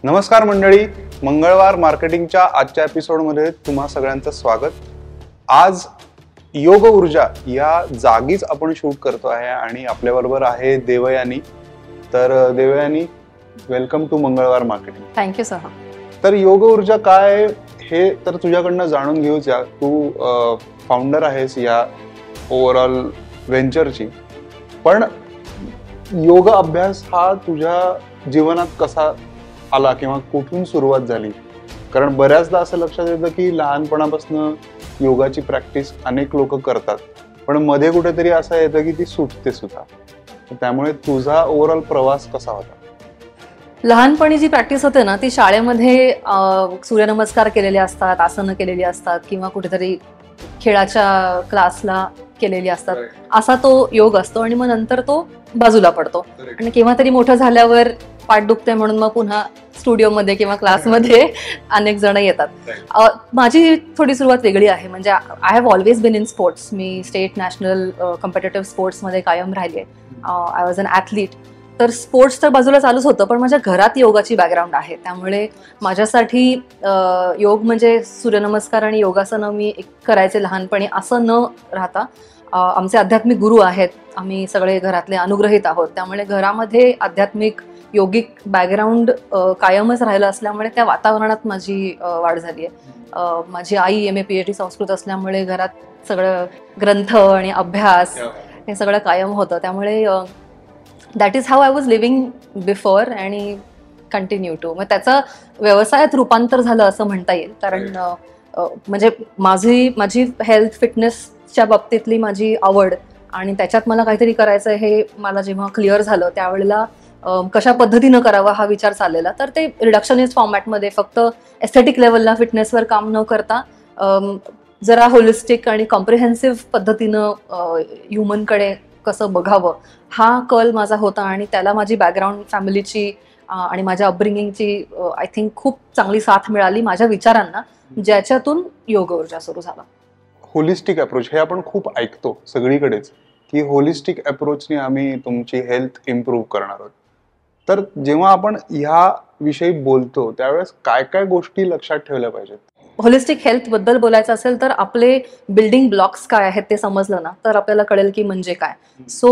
नमस्कार मंडळी, मंगळवार मार्केटिंगच्या आजच्या एपिसोडमध्ये तुम्हा सगळ्यांचं स्वागत. आज योग ऊर्जा या जागीच आपण शूट करतो आहे आणि आपल्याबरोबर आहे देवयानी. तर देवयानी, वेलकम टू मंगळवार मार्केटिंग. Thank you sir. तर योग ऊर्जा काय हे तर तुझ्याकडनं जाणून घेऊया. तू फाउंडर आहेस या ओव्हरऑल व्हेंचरची, पण योग अभ्यास हा तुझ्या जीवनात कसा आला किंवा कुठून सुरुवात झाली? कारण बऱ्याचदा असं लक्षात येतं की लहानपणापासून योगाची प्रॅक्टिस अनेक लोक करतात, पण मध्ये कुठेतरी असं येतं की ती सुटते सुद्धा. त्यामुळे तुझा ओव्हरऑल प्रवास कसा होता? लहानपणी जी प्रॅक्टिस होते ना, ती शाळेमध्ये सूर्यनमस्कार केलेले असतात, आसनं केलेली असतात किंवा कुठेतरी खेळाच्या क्लासला केलेली असतात, असा तो योग असतो आणि मग नंतर तो बाजूला पडतो. आणि केव्हा तरी मोठं झाल्यावर पाठ दुखते म्हणून मग पुन्हा स्टुडिओमध्ये किंवा क्लासमध्ये अनेक जण येतात. माझी थोडी सुरुवात वेगळी आहे. म्हणजे I have always been in sports. मी स्टेट नॅशनल कॉम्पिटेटिव्ह स्पोर्ट्समध्ये कायम राहिली आहे. I was an athlete. तर स्पोर्ट्स तर बाजूला चालूच होतं, पण माझ्या घरात योगाची बॅकग्राऊंड आहे. त्यामुळे माझ्यासाठी योग म्हणजे सूर्यनमस्कार आणि योगासनं मी करायचे लहानपणी असं न राहता, आमचे आध्यात्मिक गुरु आहेत, आम्ही सगळे घरातले अनुग्रहित आहोत. त्यामुळे घरामध्ये आध्यात्मिक योगिक बॅकग्राऊंड कायमच राहिलं असल्यामुळे त्या वातावरणात माझी वाढ झाली आहे. माझी आई MA PhD संस्कृत असल्यामुळे घरात सगळं ग्रंथ आणि अभ्यास हे सगळं कायम होतं. त्यामुळे that is how I was living before आणि कंटिन्यू टू. मग त्याचं व्यवसायात रूपांतर झालं असं म्हणता येईल. कारण म्हणजे माझी हेल्थ फिटनेसच्या बाबतीतली माझी आवड आणि त्याच्यात मला काहीतरी करायचं हे मला जेव्हा क्लिअर झालं, त्यावेळेला कशा पद्धतीनं करावं हा विचार चाललेला. तर ते रिडक्शनिस्ट फॉर्मॅटमध्ये फक्त एस्थेटिक लेवलला फिटनेसवर काम न करता जरा होलिस्टिक आणि कॉम्प्रिहेन्सिव्ह पद्धतीनं ह्युमनकडे कसं बघावं हा कल माझा होता. आणि त्याला माझी बॅकग्राऊंड फॅमिलीची आणि माझ्या अपब्रिंगिंगची आय थिंक खूप चांगली साथ मिळाली माझ्या विचारांना, ज्याच्यातून योग ऊर्जा सुरू झाला. होलिस्टिक अप्रोच हे आपण खूप ऐकतो सगळीकडेच की होलिस्टिक अप्रोचने आम्ही तुमची हेल्थ इम्प्रूव्ह करणार आहोत. तर जेव्हा आपण ह्या विषयी बोलतो त्यावेळेस काय काय गोष्टी लक्षात ठेवल्या पाहिजेत? होलिस्टिक हेल्थ बद्दल बोलायचं असेल तर आपले बिल्डिंग ब्लॉक्स काय आहेत ते समजलं ना तर आपल्याला कळेल की म्हणजे काय. सो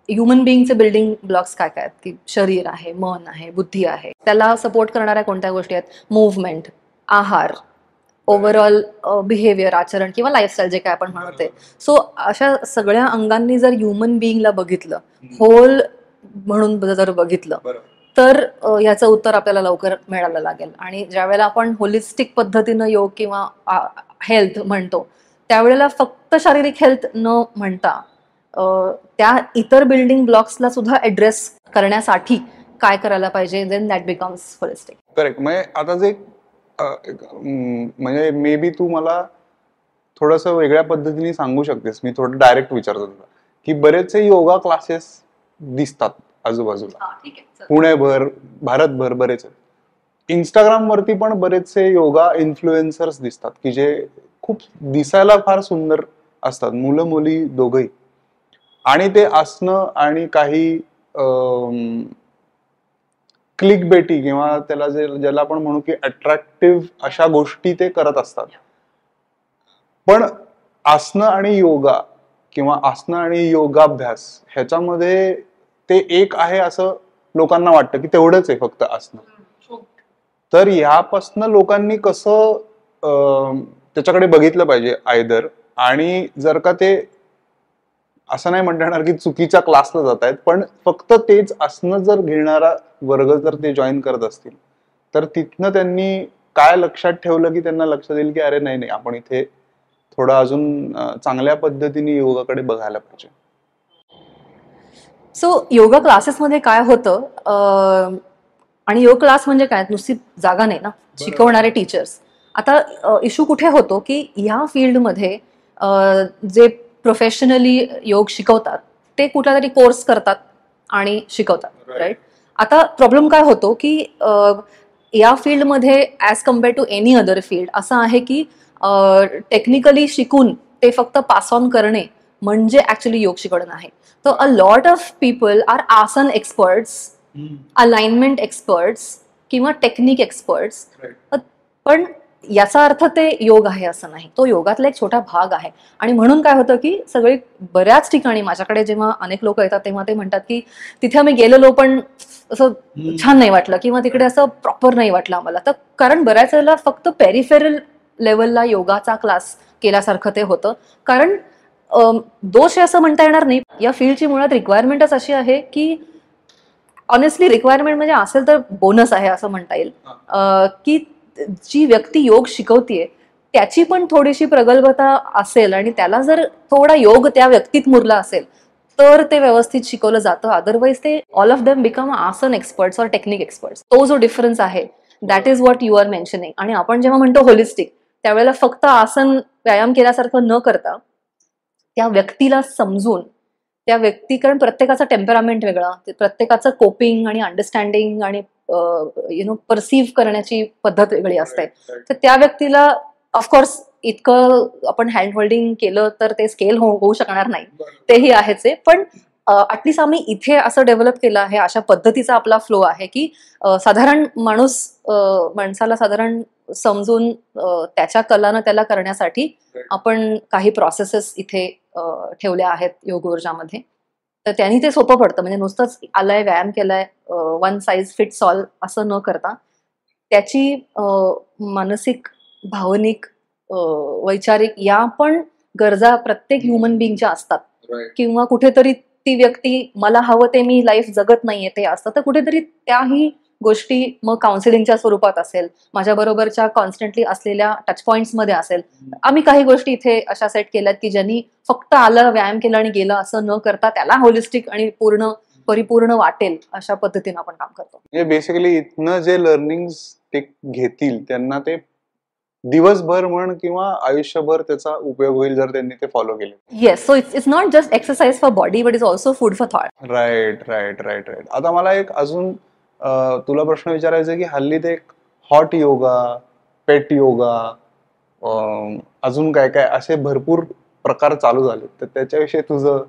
ह्युमन बिईंगचे बिल्डिंग ब्लॉक्स काय काय आहेत की शरीर आहे, मन आहे, बुद्धी आहे. त्याला सपोर्ट करणाऱ्या कोणत्या गोष्टी आहेत? मूव्हमेंट, आहार, ओव्हरऑल बिहेवियर, आचरण किंवा लाईफस्टाईल जे काय आपण म्हणते. सो अशा सगळ्या अंगांनी जर ह्युमन बिईंगला बघितलं, होल म्हणून जर बघितलं, तर याचं उत्तर आपल्याला लवकर मिळायला लागेल. आणि ज्यावेळेला आपण होलिस्टिक पद्धतीनं योग किंवा हेल्थ म्हणतो, त्यावेळेला फक्त शारीरिक हेल्थ न म्हणता त्या इतर बिल्डिंग ब्लॉक्सला सुद्धा ऍड्रेस करण्यासाठी काय करायला पाहिजे, then that becomes holistic. Correct. म्हणजे आता जे म्हणजे मे बी तू मला थोडंसं वेगळ्या पद्धतीने सांगू शकतेस. मी थोडं डायरेक्ट विचारतो तुला की बरेचसे योगा क्लासेस दिसतात आजूबाजूला, पुण्याभर, भारतभर बरेच. इंस्टाग्राम वरती पण बरेचसे योगा इन्फ्लुएन्सर्स दिसतात की जे खूप दिसायला फार सुंदर असतात, मुलं मुली दोघही. आणि ते आसनं आणि काही क्लिक बेटी किंवा त्याला ज्याला आपण म्हणू की अट्रॅक्टिव्ह अशा गोष्टी ते करत असतात. पण आसनं आणि योगा किंवा आसनं आणि योगाभ्यास ह्याच्यामध्ये ते एक आहे असं लोकांना वाटतं की तेवढंच आहे फक्त आसनं. तर यापासनं लोकांनी कसं त्याच्याकडे बघितलं पाहिजे आयदर? आणि जर का ते असं नाही म्हणता येणार की चुकीच्या क्लासला जात आहेत, पण फक्त तेच आसनं जर घेणारा वर्ग जर ते जॉईन करत असतील तर तिथनं त्यांनी काय लक्षात ठेवलं की त्यांना लक्षात येईल की अरे नाही, आपण इथे थोडं अजून चांगल्या पद्धतीने योगाकडे बघायला पाहिजे. सो योगा क्लासेसमध्ये काय होतं, आणि योग क्लास म्हणजे काय, नुसती जागा नाही ना, शिकवणारे टीचर्स. आता इश्यू कुठे होतो की ह्या फील्डमध्ये जे प्रोफेशनली योग शिकवतात ते कुठला तरी कोर्स करतात आणि शिकवतात, राईट. आता प्रॉब्लेम काय होतो की या फील्डमध्ये as compared to any other field असं आहे की टेक्निकली शिकून ते फक्त पास ऑन करणे म्हणजे ऍक्च्युली योग शिकवणं नाही. तर a lot of people are आसन एक्सपर्ट्स, अलाइनमेंट एक्सपर्ट्स, किंवा टेक्निक एक्सपर्ट्स. पण याचा अर्थ ते योग आहे असं नाही, तो योगातला एक छोटा भाग आहे. आणि म्हणून काय होतं की सगळी बऱ्याच ठिकाणी माझ्याकडे जेव्हा अनेक लोक येतात तेव्हा ते म्हणतात की तिथे आम्ही गेलेलो पण असं छान नाही वाटलं किंवा तिकडे असं प्रॉपर नाही वाटलं आम्हाला. तर कारण बऱ्याच वेळेला फक्त पेरिफेरल लेवलला योगाचा क्लास केल्यासारखं ते होतं. कारण दोष आहे असं म्हणता येणार नाही. या फील्डची मुळात रिक्वायरमेंटच अशी आहे की ऑनेस्टली रिक्वायरमेंट म्हणजे असेल तर बोनस आहे असं म्हणता येईल की जी व्यक्ती योग शिकवतीये त्याची पण थोडीशी प्रगल्भता असेल आणि त्याला जर थोडा योग त्या व्यक्तीत मुरला असेल तर ते व्यवस्थित शिकवलं जातं. अदरवाईज ते ऑल ऑफ देम बिकम आसन एक्सपर्ट्स और टेक्निक एक्सपर्ट्स. तो जो डिफरन्स आहे that is what you are mentioning. आणि आपण जेव्हा म्हणतो होलिस्टिक त्यावेळेला फक्त आसन व्यायाम केल्यासारखं न करता त्या व्यक्तीला समजून त्या व्यक्ती, कारण प्रत्येकाचा टेम्परामेंट वेगळा, प्रत्येकाचं कोपिंग आणि अंडरस्टँडिंग आणि परसिव्ह करण्याची पद्धत वेगळी असते. तर त्या व्यक्तीला ऑफकोर्स इतकं आपण हँड होल्डिंग केलं तर ते स्केल होऊ शकणार नाही, तेही आहेच आहे. पण ऍटलिस्ट आम्ही इथे असं डेव्हलप केलं आहे, अशा पद्धतीचा आपला फ्लो आहे की साधारण माणसाला साधारण समजून त्याच्या कलानं त्याला करण्यासाठी आपण काही प्रोसेसेस इथे ठेवल्या आहेत योग ऊर्जामध्ये. तर त्यांनी ते सोपं पडतं. म्हणजे नुसतंच आलाय व्यायाम केलाय वन साईज फिट्स ऑल असं न करता त्याची मानसिक, भावनिक, वैचारिक या पण गरजा प्रत्येक ह्युमन बिंगच्या असतात. किंवा कुठेतरी ती व्यक्ती मला हवं ते मी लाईफ जगत नाहीये ते असतं, तर कुठेतरी त्याही गोष्टी मग काउन्सिलिंगच्या स्वरूपात असेल, माझ्या बरोबरच्या कॉन्स्टंटली असलेल्या टच पॉइंट्स मध्ये असेल. आम्ही काही गोष्टी इथे अशा सेट केल्यात की ज्यांनी फक्त आलं व्यायाम केला आणि गेलं असं न करता त्याला होलिस्टिक आणि परिपूर्ण वाटेल अशा पद्धतीनं आपण काम करतो. बेसिकली इथनं जे लर्निंग ते घेतील त्यांना ते दिवसभर म्हण किंवा आयुष्यभर त्याचा उपयोग होईल जर त्यांनी ते फॉलो केले. Yes, so it's not just exercise for body but is also food for thought. Right right right right. आता मला एक अजून तुला प्रश्न विचारायचा की हल्ली ते हॉट योगा, पेट योगा, अजून काय काय असे भरपूर प्रकार चालू झाले, तर त्याच्याविषयी तुझं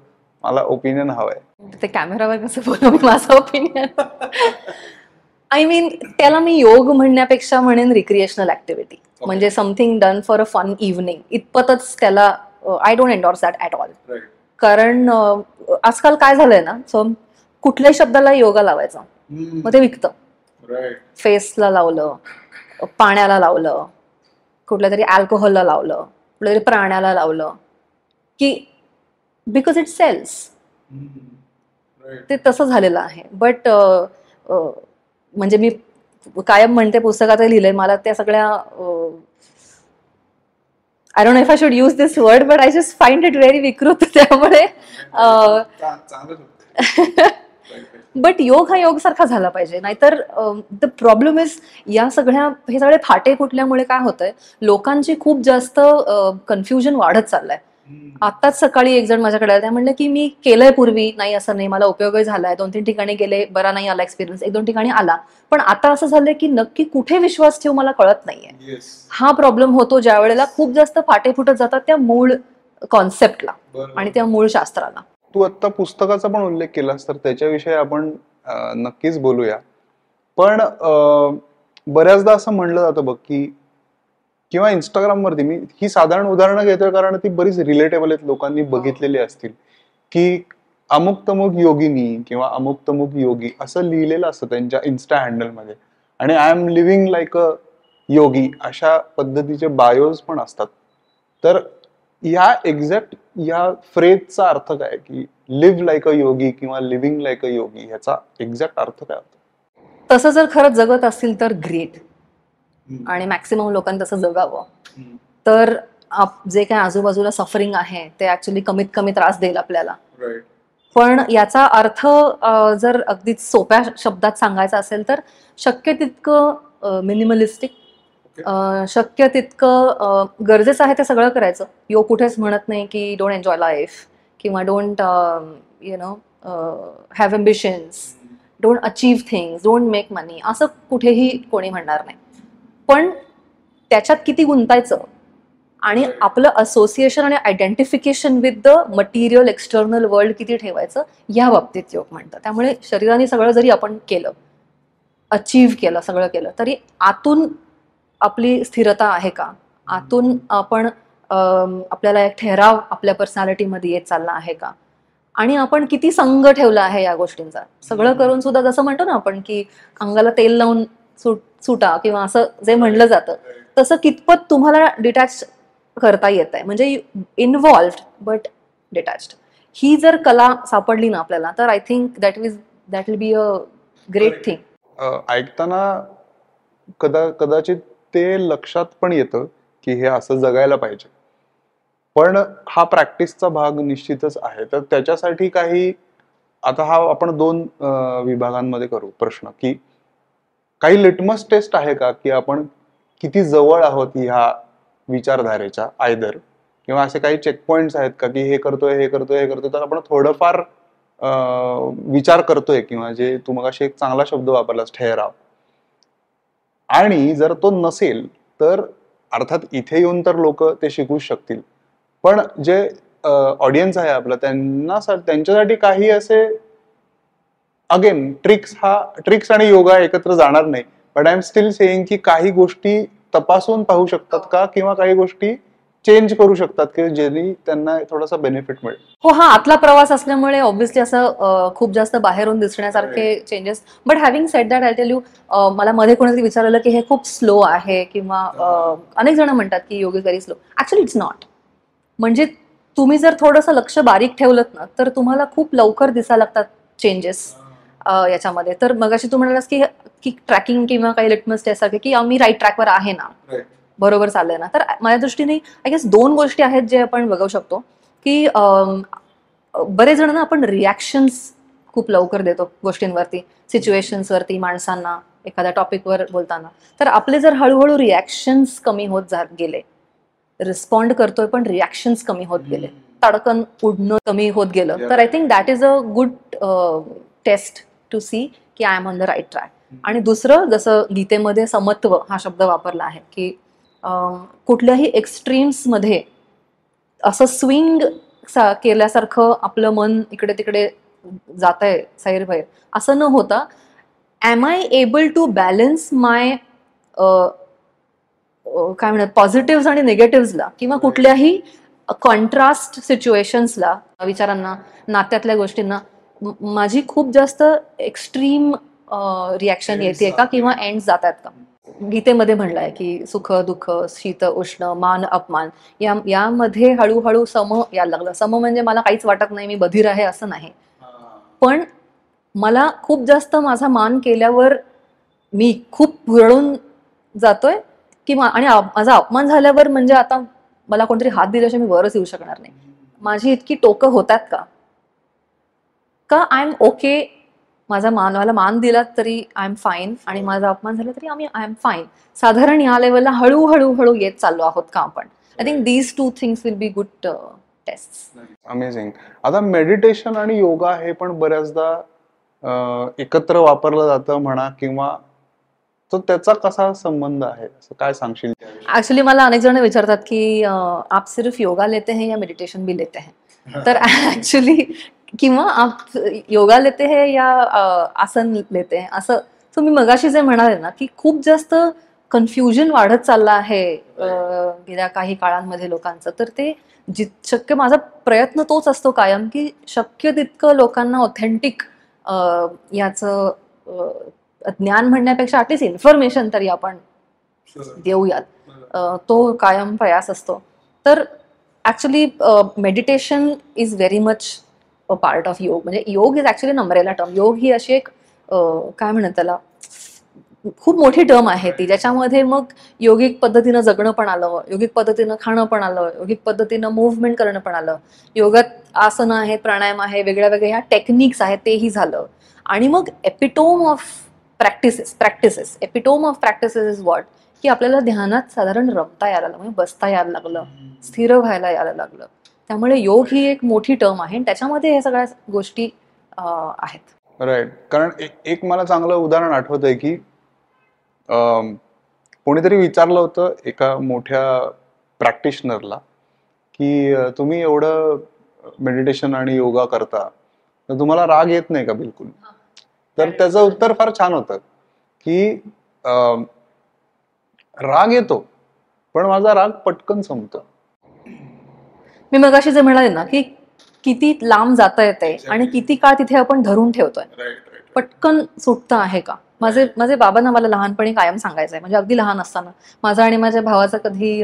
मला ओपिनियन हवंय. ते कॅमेरावर कसं बोलू मी माझं ओपिनियन. आय मीन त्याला मी योग म्हणण्यापेक्षा म्हणेन रिक्रिएशनल ऍक्टिव्हिटी. म्हणजे something done for a fun evening इतपतच त्याला. I don't endorse that at all. कारण आजकाल काय झालंय ना, सो कुठल्याही शब्दाला योगा लावायचा मग ते विकतं. फेसला लावलं, पाण्याला लावलं, कुठल्या तरी अल्कोहोलला लावलं, कुठल्या तरी प्राण्याला लावलं की बिकॉज इट सेल्स. ते तसं झालेलं आहे. बट म्हणजे मी कायम म्हणते, पुस्तकात लिहिलंय, मला त्या सगळ्या I don't know if I should use this word but I just find it very विकृत. त्यामुळे बट योग हा योग सारखा झाला पाहिजे. नाहीतर द प्रॉब्लेम इज हे सगळे फाटे कुठल्यामुळे काय होतंय, लोकांची खूप जास्त कन्फ्युजन वाढत चाललंय. आत्ताच सकाळी एक जण माझ्याकडे आला, त्या म्हणलं की मी केलंय पूर्वी, नाही असं नाही, मला उपयोगही झालाय, 2-3 ठिकाणी गेले, बरा नाही आला एक्सपिरियन्स, 1-2 ठिकाणी आला, पण आता असं झालंय की नक्की कुठे विश्वास ठेवू मला कळत नाहीये. हा प्रॉब्लेम होतो ज्या वेळेला खूप जास्त फाटे फुटत जातात त्या मूळ कॉन्सेप्टला आणि त्या मूळ शास्त्राला. तू आता पुस्तकाचा पण उल्लेख केलास तर त्याच्याविषयी आपण नक्कीच बोलूया. पण बऱ्याचदा असं म्हणलं जातं बघ की, किंवा इंस्टाग्रामवरती, मी ही साधारण उदाहरणं घेतोय कारण ती बरीच रिलेटेबल आहेत, लोकांनी बघितलेली असतील, की अमुक तमुक योगिनी किंवा अमुक तमुक योगी असं लिहिलेलं असतं त्यांच्या इन्स्टा हँडलमध्ये, आणि I am living like a yogi अशा पद्धतीचे बायोज पण असतात. तर या एक्झॅक्ट या फ्रेजचा अर्थ काय, की लिव्ह लाईक अ योगी किंवा लिव्हिंग लाईक अ योगी, ह्याचा एक्झॅक्ट अर्थ काय होतो? तसं जर खरंच जगत असतील तर ग्रेट, आणि मॅक्सिमम लोकांनी तसं जगावं. तर जे काय आजूबाजूला सफरिंग आहे ते ऍक्च्युली कमीत कमी त्रास देईल आपल्याला. पण याचा अर्थ जर अगदीच सोप्या शब्दात सांगायचा असेल तर शक्य तितकं मिनिमलिस्टिक, शक्य तितकं गरजेचं आहे ते सगळं करायचं. योग कुठेच म्हणत नाही की डोंट एन्जॉय लाईफ किंवा don't have ambitions, don't achieve things, don't make money, असं कुठेही कोणी म्हणणार नाही. पण त्याच्यात किती गुंतायचं आणि आपलं असोसिएशन आणि identification with the material external world किती ठेवायचं, या बाबतीत योग म्हणतं. त्यामुळे शरीराने सगळं जरी आपण केलं अचीव्ह केलं, सगळं केलं, तरी आतून आपली स्थिरता आहे का? आतून आपण आपल्याला एक ठहराव आपल्या पर्सनॅलिटीमध्ये येत चालला आहे का? आणि आपण किती संग ठेवला आहे या गोष्टींचा? सगळं करून सुद्धा जसं म्हणतो ना आपण की अंगाला तेल लावून सुटा किंवा असं जे म्हणलं जातं, तसं कितपत तुम्हाला डिटॅच करता येत आहे? म्हणजे इन्व्हॉल्व्ड बट डिटॅच्ड. ही जर कला सापडली ना आपल्याला, तर I think that will be a great thing. ऐकताना कदाचित ते लक्षात पण येतं की हे असं जगायला पाहिजे, पण हा प्रॅक्टिसचा भाग निश्चितच आहे. तर त्याच्यासाठी काही, आता हा आपण दोन विभागांमध्ये करू प्रश्न, की काही लिटमस टेस्ट आहे का की आपण किती जवळ आहोत ह्या विचारधारेच्या, आयदर, किंवा असे काही चेक पॉइंट्स आहेत का की हे करतोय तर आपण थोडंफार विचार करतोय, किंवा जे तू मगाशी एक चांगला शब्द वापरलास, ठहराव. आणि जर तो नसेल तर अर्थात इथे येऊन तर लोक ते शिकू शकतील, पण जे ऑडियन्स आहे आपलं, त्यांच्यासाठी काही असे, अगेन ट्रिक्स आणि योगा एकत्र जाणार नाही, but I am still saying की काही गोष्टी तपासून पाहू शकतात का, किंवा काही गोष्टी चेंज करू शकतात की ज्यांनी त्यांना थोडासा बेनिफिट मिळेल. हो, हा आतला प्रवास असल्यामुळे ऑब्व्हियसली असं खूप जास्त बाहेरून दिसण्यासारखे changes. But having said that, I tell you, मला मध्ये कोणीतरी विचारलेलं की हे खूप स्लो आहे, किंवा अनेक जण म्हणतात की योग is very slow. Actually it's not. म्हणजे तुम्ही जर थोडंसं लक्ष बारीक ठेवलं ना, तर तुम्हाला खूप लवकर दिसायला लागतात चेंजेस याच्यामध्ये. तर मगाशी तू म्हणालास की ट्रॅकिंग किंवा काही लिटमस टेस्ट सारखे, की आम्ही राईट ट्रॅकवर आहे ना, बरोबर चाललंय ना. तर माझ्या दृष्टीने आय गेस दोन गोष्टी आहेत जे आपण बघू शकतो, की बरेच जण ना आपण रिॲक्शन्स खूप लवकर देतो गोष्टींवरती, सिच्युएशन्सवरती, माणसांना, एखाद्या टॉपिकवर बोलताना. तर आपले जर हळूहळू रिॲक्शन्स कमी होत गेले, रिस्पॉन्ड करतोय पण रिॲक्शन्स कमी होत गेले, तडकन उडणं कमी होत गेलं, तर I think that is a good test to see की I am on the right track. आणि दुसरं, जसं गीतेमध्ये समत्व हा शब्द वापरला आहे, की कुठल्याही एक्स्ट्रीम्समध्ये असं स्विंग केल्यासारखं आपलं मन इकडे तिकडे जात आहे सैरभैर, असं न होता, am I able to balance my काय म्हणतात पॉझिटिव्ह आणि निगेटिव्हला, किंवा कुठल्याही कॉन्ट्रास्ट सिच्युएशन्सला, विचारांना, नात्यातल्या गोष्टींना माझी खूप जास्त एक्स्ट्रीम रिॲक्शन येते का, किंवा एंड जात आहेत का? गीतेमध्ये म्हणलंय की सुख दुःख, शीत उष्ण, मान अपमान, यामध्ये हळूहळू सम यायला लागलं. सम म्हणजे मला काहीच वाटत नाही, मी बधीर आहे असं नाही, पण मला खूप जास्त माझा मान केल्यावर मी खूप हुरळून जातोय, किंवा आणि माझा अपमान झाल्यावर म्हणजे आता मला कोणतरी हात दिल्याशिवाय मी वरच येऊ शकणार नाही. माझी इतकी टोकं होतात का आय एम ओके? माझा मला मान दिला तरी आय एम फाईन, आणि माझा अपमान झाला तरी आय एम फाईन. साधारण या लेवलला हळूहळू येत चाललो आहोत का आपण? I think these two things will be good test. Amazing. आता मेडिटेशन आणि योगा हे पण बऱ्याचदा एकत्र वापरलं जातं म्हणा, किंवा तो त्याचा कसा संबंध आहे, असं काय सांगशील? ऍक्च्युली मला अनेक जण विचारतात की आप सिर्फ योगा लेते हैं या मेडिटेशन भी लेते हैं? तर ऍक्च्युली, किंवा आप योगा लेते हैं या आसन लेते हैं, असं. सो मी मगाशी जे म्हणाले ना, की खूप जास्त कन्फ्युजन वाढत चाललं आहे गेल्या काही काळांमध्ये लोकांचं. तर ते शक्य, माझा प्रयत्न तोच असतो कायम, की शक्य तितकं लोकांना ऑथेंटिक याचं ज्ञान म्हणण्यापेक्षा ऍटलीस्ट इन्फॉर्मेशन तरी आपण देऊयात, तो कायम प्रयास असतो. तर actually meditation is very much a part of yoga. म्हणजे yoga is actually an umbrella term. योग ही अशी एक काय म्हणतात त्याला, खूप मोठी टर्म आहे ती, ज्याच्यामध्ये मग योगिक पद्धतीनं जगणं पण आलं, योगिक पद्धतीनं खाणं पण आलं, योगिक पद्धतीनं मुव्हमेंट करणं पण आलं, योगात आसनं आहेत, प्राणायाम आहे, वेगळ्या ह्या टेक्निक्स आहेत, तेही झालं. आणि मग epitome of practices is what, की आपल्याला ध्यानात साधारण रमता यायला लागलं, म्हणजे बसता यायला लागलं, स्थिर व्हायला यायला लागलं. त्यामुळे योग ही एक मोठी टर्म आहे, त्याच्यामध्ये हे सगळ्या गोष्टी आहेत. राईट. कारण एक मला चांगलं उदाहरण आठवतंय की कोणीतरी विचारलं होतं एका मोठ्या प्रॅक्टिशनरला की तुम्ही एवढं मेडिटेशन आणि योगा करता, तर तुम्हाला राग येत नाही का बिलकुल? तर त्याचं उत्तर फार छान होतं की राग येतो, पण माझा राग पटकन संपतो. मी मगाशी जे म्हणाले ना की किती लांब जाता येते आणि किती काळ तिथे आपण धरून ठेवतोय, पटकन सुटतं आहे का. माझे माझे बाबांना मला लहानपणी कायम सांगायचंय, म्हणजे अगदी लहान असताना. माझं आणि माझ्या भावाचं कधी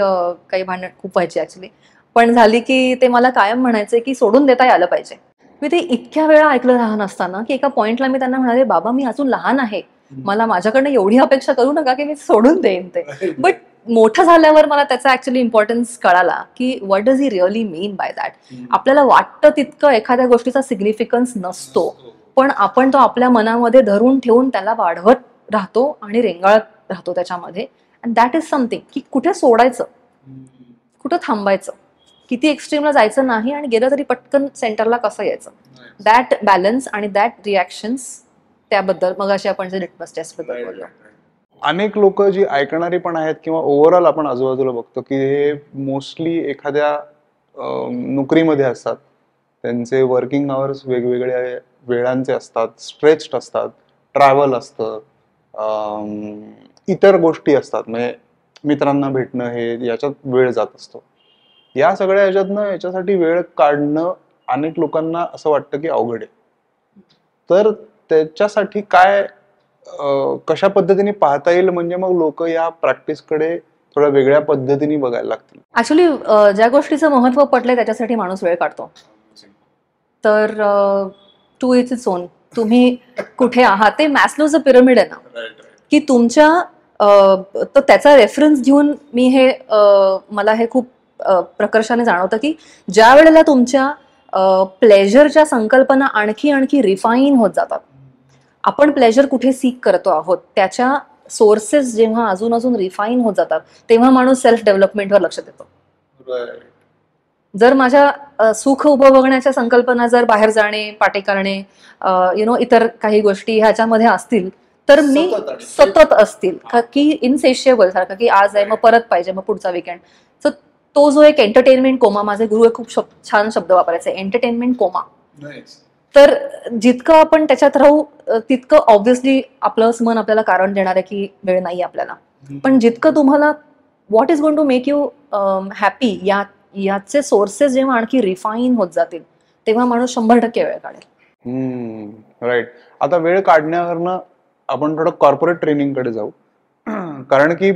काही भांडण खूप व्हायची ऍक्च्युली, पण झाली की ते मला कायम म्हणायचे की सोडून देता आलं पाहिजे. मी ते इतक्या वेळा ऐकलं लहान असताना की एका पॉइंटला मी त्यांना म्हणाले, बाबा मी अजून लहान आहे, मला माझ्याकडनं एवढी अपेक्षा करू नका की मी सोडून देईन ते. बट मोठं झाल्यावर मला त्याचा ऍक्च्युली इम्पॉर्टन्स कळाला की what does he really mean by that. आपल्याला वाटतं तितकं एखाद्या गोष्टीचा सिग्निफिकन्स नसतो, पण आपण तो आपल्या मनामध्ये धरून ठेवून त्याला वाढवत राहतो आणि रेंगाळत राहतो त्याच्यामध्ये. अँड दॅट इज समथिंग की कुठे सोडायचं, कुठं थांबायचं, किती एक्स्ट्रीमला जायचं नाही आणि गेलं तरी पटकन सेंटरला कसं यायचं. दॅट बॅलन्स आणि दॅट रिॲक्शन्स, त्याबद्दल मग अशी आपण जे लिटमस टेस्ट बद्दल बोललो. अनेक लोक जी ऐकणारी पण आहेत किंवा ओव्हरऑल आपण आजूबाजूला बघतो की हे मोस्टली एखाद्या नोकरीमध्ये असतात, त्यांचे वर्किंग आवर्स वेगवेगळ्या वेळांचे असतात, स्ट्रेच्ड असतात, ट्रॅव्हल असतं, इतर गोष्टी असतात, म्हणजे मित्रांना भेटणं हे याच्यात वेळ जात असतो. या सगळ्या ह्याच्यातनं याच्यासाठी वेळ काढणं अनेक लोकांना असं वाटतं की अवघड आहे. तर त्याच्यासाठी काय कशा पद्धतीने पाहता येईल, म्हणजे मग लोक या प्रॅक्टिसकडे थोड्या वेगळ्या पद्धतीने बघायला लागतील? ऍक्च्युली ज्या गोष्टीचं महत्व पटलंय त्याच्यासाठी माणूस वेळ काढतो. तर टू इट्स इट्स ओन, तुम्ही कुठे आहात, ते मॅस्लोचं पिरामिड आहे ना, की तुमच्या तर त्याचा रेफरन्स घेऊन मी हे मला हे खूप प्रकर्षाने जाणवतं की ज्या वेळेला तुमच्या प्लेजरच्या संकल्पना आणखी आणखी रिफाईन होत जातात, आपण प्लेजर कुठे सीक करतो आहोत त्याच्या सोर्सेस जेव्हा अजून अजून रिफाईन होत जातात, तेव्हा माणूस सेल्फ डेव्हलपमेंटवर लक्ष देतो. जर माझ्या सुख उपभोगण्याच्या संकल्पना जर बाहेर जाणे, पार्टी करणे, इतर काही गोष्टी ह्याच्यामध्ये असतील, तर मी सतत असतील की इनसेशिएबल सारखं की आज आहे मग परत पाहिजे, मग पुढचा विकेंड. तर तो जो एक एंटरटेनमेंट कोमा, माझे गुरु खूप छान शब्द वापरायचे, एंटरटेनमेंट कोमा. तर जितकं आपण त्याच्यात राहू तितकं ऑब्व्हियसली आपलं मन आपल्याला कारण देणार आहे की वेळ नाही आपल्याला. पण जितकं तुम्हाला what is going to make you happy याचे सोर्सेस जेव्हा आणखी रिफाईन होत जातील, तेव्हा माणूस 100% वेळ काढेल. राईट. आता वेळ काढण्यावरनं आपण थोडं कॉर्पोरेट ट्रेनिंगकडे जाऊ. कारण की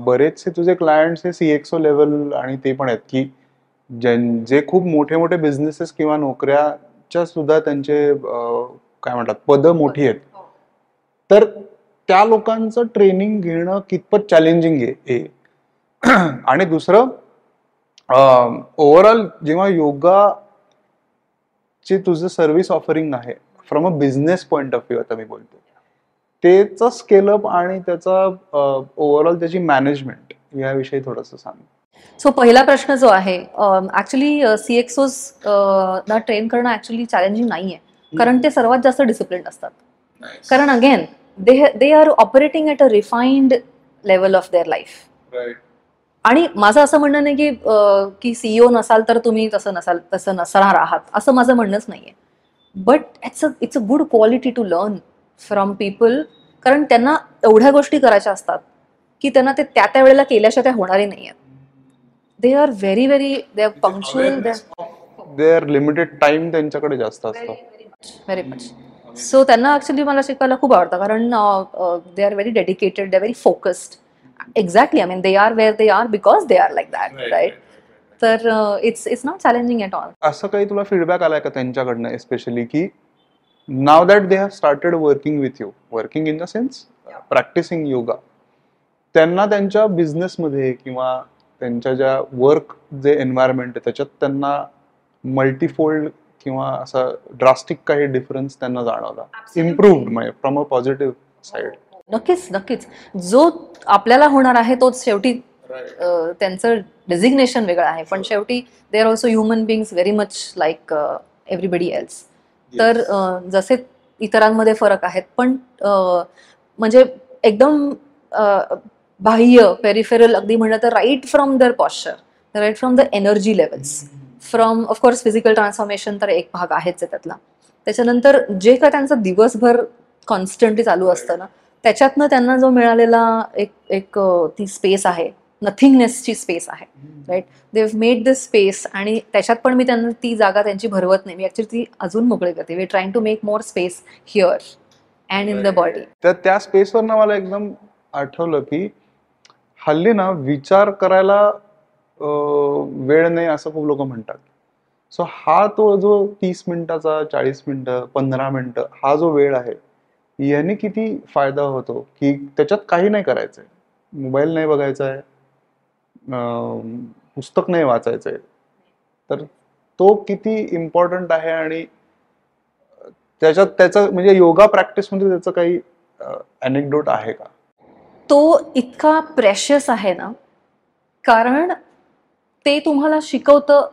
बरेचसे तुझे क्लायंट्स हे CXO लेवल आणि ते पण आहेत की जे खूप मोठे मोठे बिझनेसेस किंवा नोकऱ्याच्या सुद्धा त्यांचे काय म्हणतात पद मोठी आहेत. तर त्या लोकांचं ट्रेनिंग घेणं कितपत चॅलेंजिंग आहे. आणि दुसरं, ओव्हरऑल जेव्हा योगाचे तुझं सर्व्हिस ऑफरिंग आहे from a business point of view, आता मी बोलतो, त्याचा स्केलअप आणि त्याचा ओव्हरऑल त्याची मॅनेजमेंट याविषयी थोडंसं सांग. सो पहिला प्रश्न जो आहे, ऍक्च्युली CXOs ना ट्रेन करणं ऍक्च्युली चॅलेंजिंग नाहीये, कारण ते सर्वात जास्त डिसिप्लिन असतात. कारण again they are operating at a refined level of their life. आणि माझं असं म्हणणं नाही की CEO नसाल तर तुम्ही तसं नसणार आहात, असं माझं म्हणणंच नाहीये. But it's a good quality to learn from people, कारण त्यांना एवढ्या गोष्टी करायच्या असतात की त्यांना ते त्या वेळेला केल्याशिवाय त्या होणारही नाही आहेत. They are they are punctual, they are limited time त्यांच्याकडे जास्त असतो. Very much. सो त्यांना ऍक्च्युली मला शिकायला खूप आवडतं, कारण they are very dedicated, they are very focused. Exactly, I mean they are where they are because they are like that, right. तर it's not challenging at all. असं काही तुला फीडबॅक आलाय का त्यांच्याकडनं एस्पेशली की नाव that they have started working with you, working in the sense practicing yoga, त्यांना त्यांच्या बिझनेसमध्ये किंवा त्यांच्या ज्या वर्क जे एन्व्हायरमेंट आहे त्याच्यात त्यांना मल्टीफोल्ड किंवा असं ड्रास्टिक काही डिफरन्स त्यांना जाणवला, इम्प्रूव्ड म्हणजे फ्रॉम अ पॉझिटिव्ह साईड? नक्कीच. जो आपल्याला होणार आहे तोच शेवटी, त्यांचं डेझिग्नेशन वेगळं आहे, पण शेवटी they are also human बिंग्स very much like everybody else. तर जसे इतरांमध्ये फरक आहेत, पण म्हणजे एकदम बाह्य पेरिफेरल अगदी म्हणलं तर right from their posture, right from the energy levels, from of course physical transformation तर एक भाग आहेच आहे त्यातला. त्याच्यानंतर जे काय त्यांचं दिवसभर कॉन्स्टंटली चालू असतं ना, त्याच्यातनं त्यांना जो मिळालेला एक एक ती स्पेस आहे, नथिंगनेसची स्पेस आहे, right. They have made this space, आणि त्याच्यात पण मी त्यांना ती जागा त्यांची भरवत नाही, मी ऍक्च्युली ती अजून मोकळी करते. We are trying to make more space here and in the body. तर त्या स्पेसवर ना मला एकदम आठवलं की हल्ली ना विचार करायला वेळ नाही असं खूप लोक म्हणतात. सो हा तो जो 30 मिनिटाचा, 40 मिनिटं, 15 मिनिटं हा जो वेळ आहे, याने किती फायदा होतो की त्याच्यात काही नाही करायचंय, मोबाईल नाही बघायचा आहे, पुस्तक नाही वाचायचंय, तर तो किती इम्पॉर्टंट आहे. आणि त्याच्यात त्याचं म्हणजे योगा प्रॅक्टिस मध्ये त्याचं काही अनेक्डोट आहे का? तो इतका प्रेशियस आहे ना, कारण ते तुम्हाला शिकवतं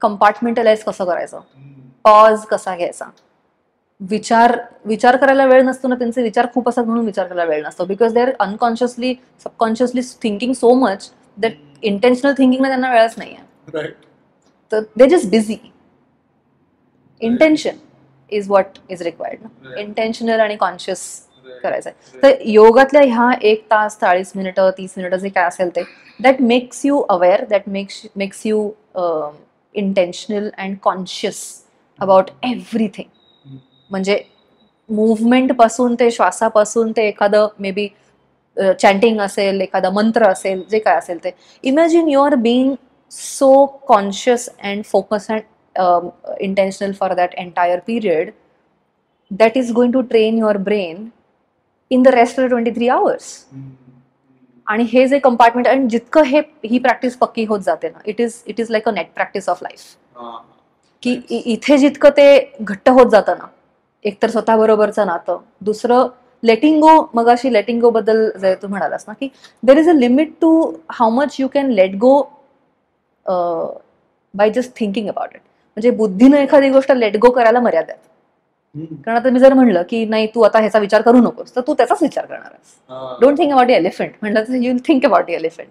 कंपार्टमेंटलाइज कसं करायचं, पॉज कसा घ्यायचा. विचार करायला वेळ नसतो ना, त्यांचे विचार खूप असतात म्हणून विचार करायला वेळ नसतो, because they are unconsciously subconsciously thinking so much that intentional थिंकिंगला त्यांना वेळच नाही आहे. तर they just busy. Intention is what is required ना, इंटेन्शनल आणि कॉन्शियस करायचं आहे. तर योगातल्या ह्या 1 तास 40 मिनिटं 30 मिनिटं जे काय असेल ते, that makes you aware, that makes you intentional and conscious about everything. म्हणजे मुव्हमेंट पासून ते श्वासापासून ते एखादं मे बी चॅन्टिंग असेल, एखादा मंत्र असेल, जे काय असेल ते. Imagine you are being so conscious and focus and intentional for that entire period, that is going to train your brain in the rest of the 23 hours. आणि हे जे कंपार्टमेंट, आणि जितकं ही प्रॅक्टिस पक्की होत जाते ना, it is like a net practice of life. की इथे जितकं ते घट्ट होत जातं ना, एकतर स्वतःबरोबरचं नातं, दुसरं लेटिंग गो. मग अशी लेटिंग गो बद्दल जे तू म्हणालास ना, की there is a limit to how much you can let go by just thinking about it. म्हणजे बुद्धीनं एखादी गोष्ट लेट गो करायला मर्यादा आहे. कारण आता मी जर म्हणलं की नाही तू आता ह्याचा विचार करू नकोस, तर तू त्याचाच विचार करणार आहेस. डोंट थिंक अबाउट एलिफंट म्हटलं तर यू थिंक अबाउट एलिफंट.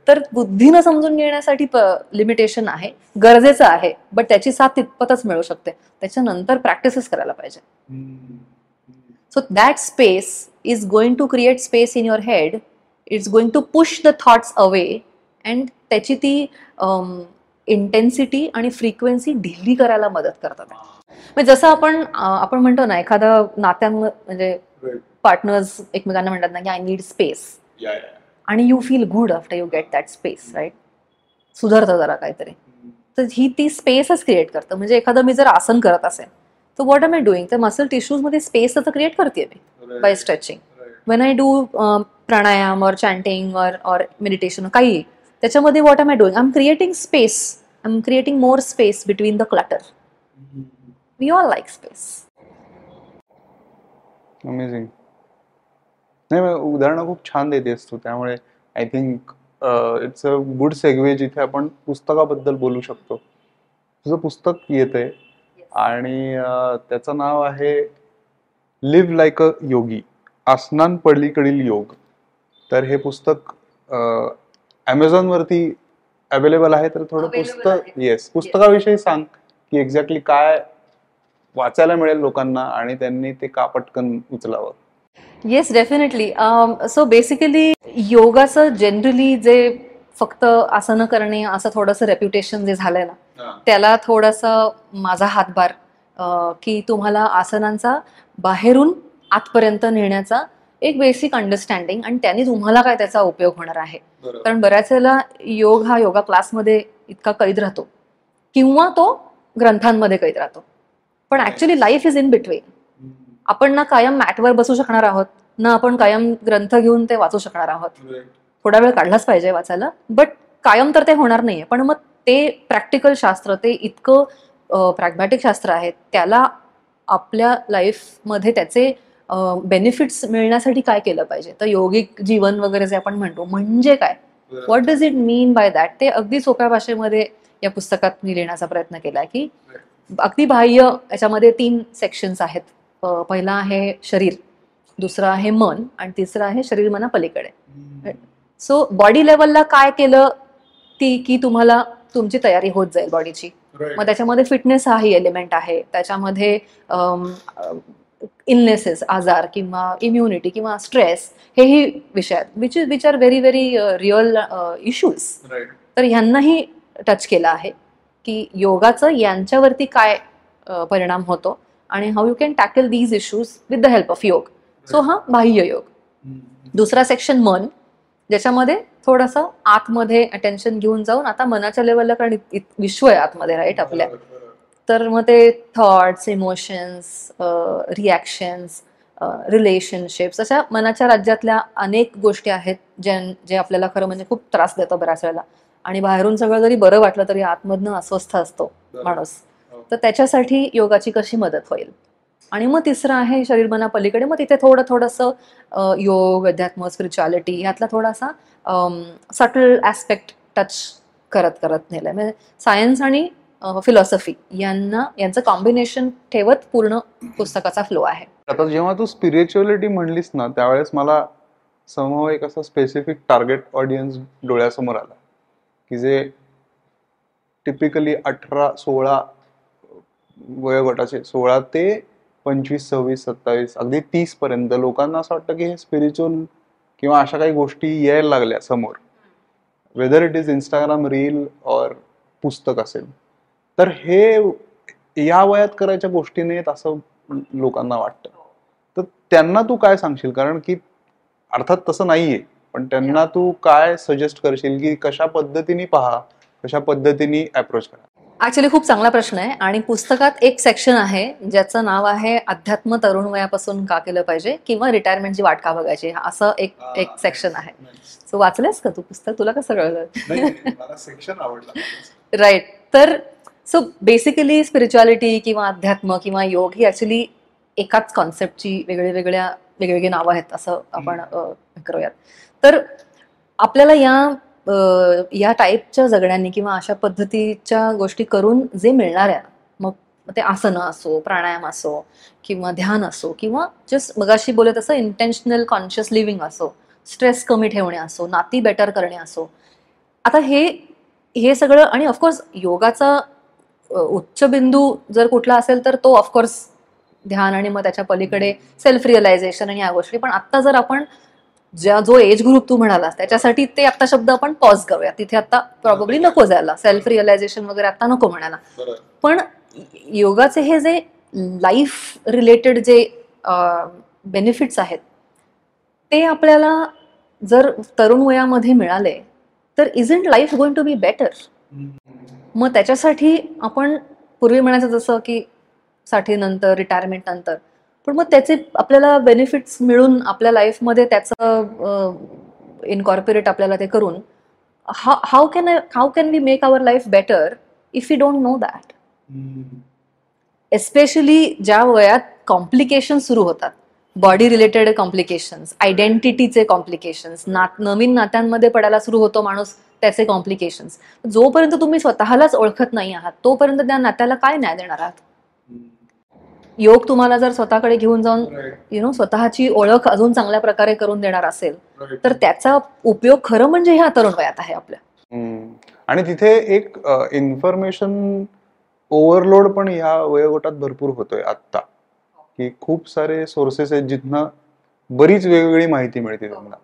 तर बुद्धीनं समजून घेण्यासाठी लिमिटेशन आहे, गरजेचं आहे, बट त्याची साथ तितपतच मिळू शकते. त्याच्यानंतर प्रॅक्टिसेस करायला पाहिजे. So that space is going to create space in your head. It's going to push the thoughts away, and त्याची ती इंटेन्सिटी आणि फ्रिक्वेन्सी ढिली करायला मदत करतात. म्हणजे जसं आपण म्हणतो ना, एखादा म्हणजे पार्टनर्स एकमेकांना म्हणतात ना की आय नीड स्पेस, आणि you feel good after you get that space, right. सुधारतं जरा काहीतरी. तर ती स्पेसच क्रिएट करतं. म्हणजे एखादं मी जर आसन करत असेल तर व्हॉट एम आय डुईंग, तर मसल टिश्यूज मध्ये स्पेस तर क्रिएट करते मी by stretching. When I do pranayama और चॅन्टिंग और मेडिटेशन काही, त्याच्यामध्ये what am I doing, I am creating space, I am creating more space between the clutter. We all like space. Amazing. नाही, उदाहरणं खूप छान देतेस तू, त्यामुळे I think it's a good segue जिथे आपण पुस्तकाबद्दल बोलू शकतो. तुझं पुस्तक येतंय आणि त्याचं नाव आहे लिव्ह लाईक अ योगी, आसनांपलीकडील योग. तर हे पुस्तक ॲमेझॉनवरती अवेलेबल आहे. तर थोडं पुस्तकाविषयी सांग की एक्झॅक्टली काय वाचायला मिळेल लोकांना आणि त्यांनी ते का पटकन उचलावं. Yes, definitely. सो बेसिकली योगाचं जनरली जे फक्त आसनं करणे असं थोडंसं रेप्युटेशन जे झालंय ना, त्याला थोडंसं माझा हातभार, की तुम्हाला आसनांचा बाहेरून आतपर्यंत नेण्याचा एक बेसिक अंडरस्टँडिंग, आणि त्यांनी तुम्हाला काय त्याचा उपयोग होणार आहे. कारण बऱ्याच वेळेला योग हा योगा क्लासमध्ये इतका कैद राहतो किंवा तो ग्रंथांमध्ये कैद राहतो, पण actually life is in between. आपण ना कायम मॅटवर बसू शकणार आहोत, ना आपण कायम ग्रंथ घेऊन ते वाचू शकणार आहोत. थोडा वेळ काढलाच पाहिजे वाचायला, बट कायम तर ते होणार नाहीये. पण मग ते प्रॅक्टिकल शास्त्र, ते इतकं प्रॅग्मॅटिक शास्त्र आहे, त्याला आपल्या लाईफमध्ये त्याचे बेनिफिट्स मिळण्यासाठी काय केलं पाहिजे. तर योगिक जीवन वगैरे जे आपण म्हणतो म्हणजे काय, what does it mean by that, ते अगदी सोप्या भाषेमध्ये या पुस्तकात मी लिहिण्याचा प्रयत्न केलाय. की अगदी बाह्य याच्यामध्ये 3 सेक्शन्स आहेत. पहिला आहे शरीर, दुसरं आहे मन, आणि तिसरं आहे शरीर मना पलीकडे. सो बॉडी लेवलला काय केलं की तुम्हाला तुमची तयारी होत जाईल बॉडीची. मग त्याच्यामध्ये फिटनेस हाही एलिमेंट आहे, त्याच्यामध्ये इलनेसेस, आजार किंवा इम्युनिटी किंवा स्ट्रेस, हेही विषय आहेत which are very very real issues. तर ह्यांनाही टच केलं आहे की योगाचं यांच्यावरती काय परिणाम होतो आणि how you can tackle these issues with the help of योग. सो हा बाह्य योग. दुसरा सेक्शन मन, ज्याच्यामध्ये थोडंसं आतमध्ये अटेन्शन घेऊन जाऊन, आता मनाच्या लेवलला, कारण विश्व आहे आतमध्ये, राईट, आपल्या. तर मग ते थॉट्स, इमोशन्स, रिॲक्शन्स, रिलेशनशिप्स, अशा मनाच्या राज्यातल्या अनेक गोष्टी आहेत जे आपल्याला खरं म्हणजे खूप त्रास देतो बऱ्याच वेळेला. आणि बाहेरून सगळं जरी बरं वाटलं तरी आतमधनं अस्वस्थ असतो माणूस. तर त्याच्यासाठी योगाची कशी मदत होईल. आणि मग तिसरं आहे शरीर मना पलीकडे. मग तिथे थोडंसं योग, अध्यात्म, स्पिरिच्युअलिटी ह्यातला थोडासा सटल ॲस्पेक्ट टच करत नेलंय. म्हणजे सायन्स आणि फिलॉसॉफी यांचं कॉम्बिनेशन ठेवत पूर्ण पुस्तकाचा फ्लो आहे. आता जेव्हा तू स्पिरिच्युअलिटी म्हणलीस ना, त्यावेळेस मला समोर एक असं स्पेसिफिक टार्गेट ऑडियन्स डोळ्यासमोर आला की जे टिपिकली 18-16 वयोगटाचे, 16 ते 25, 26, 27, अगदी 30 पर्यंत लोकांना असं वाटतं की हे स्पिरिच्युअल किंवा अशा काही गोष्टी यायला लागल्या समोर, whether it is Instagram reel और पुस्तक असेल, तर हे या वयात करायच्या गोष्टी नाहीत असं लोकांना वाटतं. तर त्यांना तू काय सांगशील? कारण की अर्थात तसं नाहीये, पण त्यांना तू काय सजेस्ट करशील की कशा पद्धतीने पहा, कशा पद्धतीने अप्रोच करा? ऍक्च्युली खूप चांगला प्रश्न आहे. आणि पुस्तकात एक सेक्शन आहे ज्याचं नाव आहे अध्यात्म तरुण वयापासून का केलं पाहिजे किंवा रिटायरमेंटची वाट का बघायची, असं एक सेक्शन आहे. सो वाचलंस का तू पुस्तक? तुला कसं कळलं? सेक्शन आवडला. राईट. तर सो बेसिकली स्पिरिच्युअलिटी किंवा अध्यात्म किंवा योग ही ऍक्च्युली एकाच कॉन्सेप्टची वेगवेगळी नावं आहेत, असं आपण करूयात. तर आपल्याला या टाईपच्या जगण्यानी किंवा अशा पद्धतीच्या गोष्टी करून जे मिळणार आहे, मग ते आसनं असो, प्राणायाम असो किंवा ध्यान असो किंवा जस्ट मगाशी बोलत असं इंटेन्शनल कॉन्शियस लिव्हिंग असो, स्ट्रेस कमी ठेवणे असो, नाती बेटर करणे असो, आता हे सगळं. आणि ऑफकोर्स योगाचा उच्च बिंदू जर कुठला असेल तर तो ऑफकोर्स ध्यान आणि मग त्याच्या पलीकडे सेल्फ रिअलायझेशन आणि या गोष्टी. पण आता जर आपण जो एज ग्रुप तू म्हणालास त्याच्यासाठी ते आता शब्द आपण पॉज करूया. तिथे आता प्रॉब्ली नको जायला, सेल्फ रिअलायझेशन वगैरे आता नको म्हणायला. पण योगाचे हे जे लाईफ रिलेटेड जे बेनिफिट्स आहेत ते आपल्याला जर तरुण वयामध्ये मिळाले तर isn't life going to be better. मग त्याच्यासाठी आपण पूर्वी म्हणायचं जसं की 60 नंतर, रिटायरमेंट नंतर, पण मग त्याचे आपल्याला बेनिफिट्स मिळून आपल्या लाईफमध्ये त्याचं इनकॉर्पोरेट आपल्याला ते करून how can we make our life better if you don't know that. Especially ज्या वयात कॉम्प्लिकेशन सुरू होतात, बॉडी रिलेटेड कॉम्प्लिकेशन्स, आयडेंटिटीचे कॉम्प्लिकेशन्स, नवीन नात्यांमध्ये पडायला सुरू होतो माणूस, त्याचे कॉम्प्लिकेशन्स. जोपर्यंत तुम्ही स्वतःलाच ओळखत नाही आहात तोपर्यंत त्या नात्याला काय न्याय देणार आहात? योग तुम्हाला जर स्वतःकडे घेऊन जाऊन स्वतःची ओळख अजून चांगल्या प्रकारे करून देणार असेल तर त्याचा उपयोग खरं म्हणजे ह्या तरुण वयात आहे आपल्या. आणि तिथे एक इन्फॉर्मेशन ओव्हरलोड पण ह्या वयोगटात भरपूर होतोय आता, की खूप सारे सोर्सेस आहेत जिथनं बरीच वेगवेगळी माहिती मिळते त्यांना.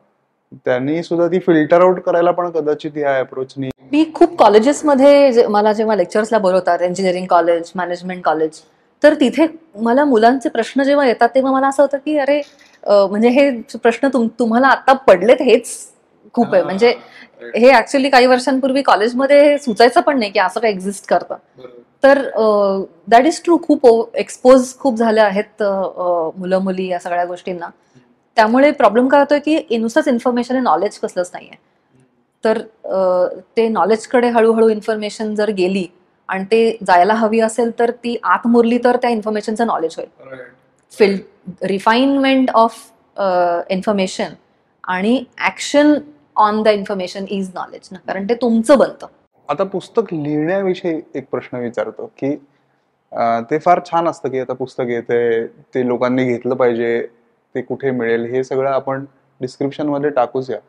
त्यांनी सुद्धा ती फिल्टर आउट करायला पण कदाचित या अप्रोचनी. मी खूप कॉलेजेसमध्ये मला जेव्हा लेक्चर्सला बोलवतात, इंजिनिअरिंग कॉलेज, मॅनेजमेंट कॉलेज, तर तिथे मला मुलांचे प्रश्न जेव्हा येतात तेव्हा मला असं होतं की अरे म्हणजे हे प्रश्न तुम्हाला आता पडलेत हेच खूप आहे. म्हणजे हे ऍक्च्युली काही वर्षांपूर्वी कॉलेजमध्ये सुचायचं पण नाही की असं काय एक्झिस्ट करतं. तर दॅट इज ट्रू. खूप एक्सपोज खूप झाले आहेत मुलं मुली या सगळ्या गोष्टींना. त्यामुळे प्रॉब्लेम काय होतोय की नुसतंच इन्फॉर्मेशन नॉलेज कसलंच नाहीये. तर ते नॉलेजकडे हळूहळू इन्फॉर्मेशन जर गेली आणि ते जायला हवी असेल तर ती आत मुरली तर त्या इन्फॉर्मेशनचं नॉलेज होईल. रिफाईनमेंट ऑफ इन्फॉर्मेशन आणि action on the information is knowledge ना, कारण ते तुमचं बनतं. आता पुस्तक लिहिण्याविषयी एक प्रश्न विचारतो की ते फार छान असतं की आता पुस्तक येते, ते लोकांनी घेतलं पाहिजे, ते कुठे मिळेल हे सगळं आपण डिस्क्रिप्शन मध्ये टाकूच या.